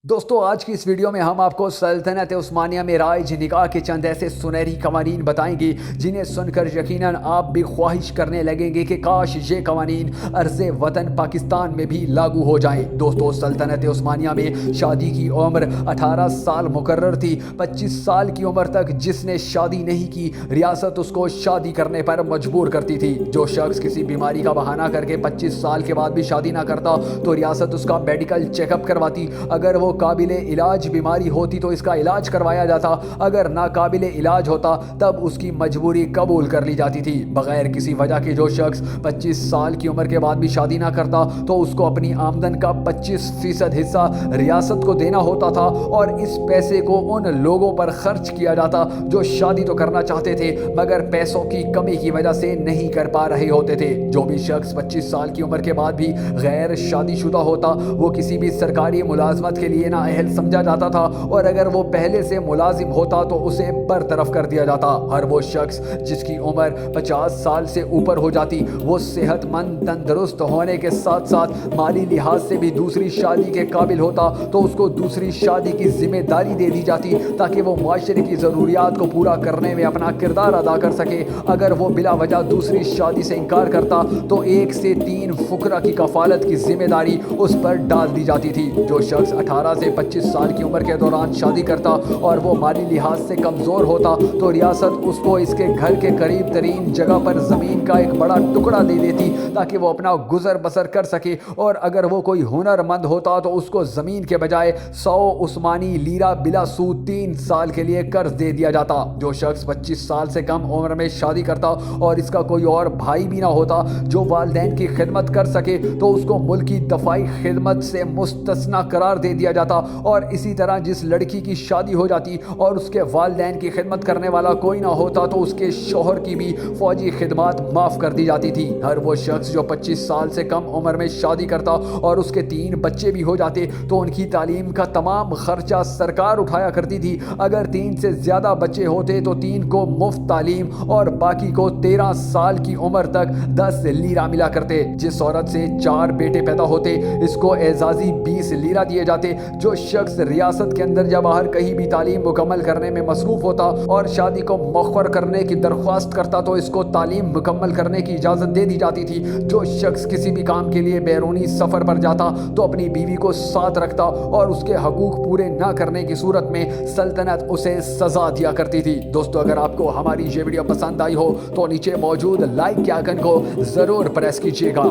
دوستو آج کی اس ویڈیو میں ہم آپ کو سلطنت عثمانیہ میں رائج نکاح کے چند ایسے سنہری قوانین بتائیں گے جنہیں سن کر یقیناً آپ بھی خواہش کرنے لگیں گے کہ کاش یہ قوانین ارض وطن پاکستان میں بھی لاگو ہو جائیں۔ دوستو سلطنت عثمانیہ میں شادی کی عمر 18 سال مقرر تھی۔ 25 سال کی عمر تک جس نے شادی نہیں کی ریاست اس کو شادی کرنے پر مجبور کرتی تھی۔ جو شخص کسی بیماری کا بہانہ کر کے 25 سال کے بعد بھی شادی نہ کرتا تو ریاست اس کا میڈیکل چیک اپ کرواتی۔ اگر وہ قابل علاج بیماری ہوتی تو اس کا علاج کروایا جاتا، اگر ناقابل علاج ہوتا تب اس کی مجبوری قبول کر لی جاتی تھی۔ بغیر کسی وجہ کے جو شخص 25 سال کی عمر کے بعد بھی شادی نہ کرتا تو اس کو اپنی آمدن کا 25% حصہ ریاست کو دینا ہوتا تھا، اور اس پیسے کو ان لوگوں پر خرچ کیا جاتا جو شادی تو کرنا چاہتے تھے مگر پیسوں کی کمی کی وجہ سے نہیں کر پا رہے ہوتے تھے۔ جو بھی شخص 25 سال کی عمر کے بعد بھی غیر شادی شدہ ہوتا وہ کسی بھی سرکاری ملازمت کے لیے نااہل سمجھا جاتا تھا، اور اگر وہ پہلے سے ملازم ہوتا تو اسے برطرف کر دیا جاتا۔ ہر وہ شخص جس کی عمر 50 سال سے اوپر ہو جاتی وہ صحت مند تندرست ہونے کے ساتھ ساتھ مالی لحاظ سے بھی دوسری شادی کے قابل ہوتا تو اس کو دوسری شادی کی ذمہ داری دے دی جاتی تاکہ وہ معاشرے کی ضروریات کو پورا کرنے میں اپنا کردار ادا کر سکے۔ اگر وہ بلا وجہ دوسری شادی سے انکار کرتا تو 1 سے 3 فقراء کی کفالت کی ذمہ داری اس پر ڈال دی جاتی تھی۔ جو شخص 18 سے 25 سال کی عمر کے دوران شادی کرتا اور وہ مالی لحاظ سے کمزور ہوتا تو ریاست اس کو اس کے گھر کے قریب ترین جگہ پر زمین کا ایک بڑا ٹکڑا دے دیتی تاکہ وہ اپنا گزر بسر کر سکے، اور اگر وہ کوئی ہنر مند ہوتا تو اس کو زمین کے بجائے 100 عثمانی لیرہ بلا سود 3 سال کے لیے قرض دے دیا جاتا۔ جو شخص 25 سال سے کم عمر میں شادی کرتا اور اس کا کوئی اور بھائی بھی نہ ہوتا جو والدین کی خدمت کر سکے تو اس کو ملکی دفاعی خدمت سے مستثنی قرار دے دیا جاتا، اور اسی طرح جس لڑکی کی شادی ہو جاتی اور اس کے والدین کی خدمت کرنے والا کوئی نہ ہوتا تو اس کے شوہر کی بھی فوجی خدمات معاف کر دی جاتی تھی۔ ہر وہ شخص جو 25 سال سے کم عمر میں شادی کرتا اور اس کے 3 بچے بھی ہو جاتے تو ان کی تعلیم کا تمام خرچہ سرکار اٹھایا کرتی تھی۔ اگر 3 سے زیادہ بچے ہوتے تو 3 کو مفت تعلیم اور باقی کو 13 سال کی عمر تک 10 لیرہ ملا کرتے۔ جس عورت سے 4 بیٹے پیدا ہوتے اس کو اعزازی 20 لیرہ دیے جاتے۔ جو شخص ریاست کے اندر یا باہر کہیں بھی تعلیم مکمل کرنے میں مصروف ہوتا اور شادی کو مؤخر کرنے کی درخواست کرتا تو اس کو تعلیم مکمل کرنے کی اجازت دے دی جاتی تھی۔ جو شخص کسی بھی کام کے لیے بیرونی سفر پر جاتا تو اپنی بیوی کو ساتھ رکھتا اور اس کے حقوق پورے نہ کرنے کی صورت میں سلطنت اسے سزا دیا کرتی تھی۔ دوستو اگر آپ کو ہماری یہ ویڈیو پسند آئی ہو تو نیچے موجود لائک کے آئکن کو ضرور پریس کیجیے گا۔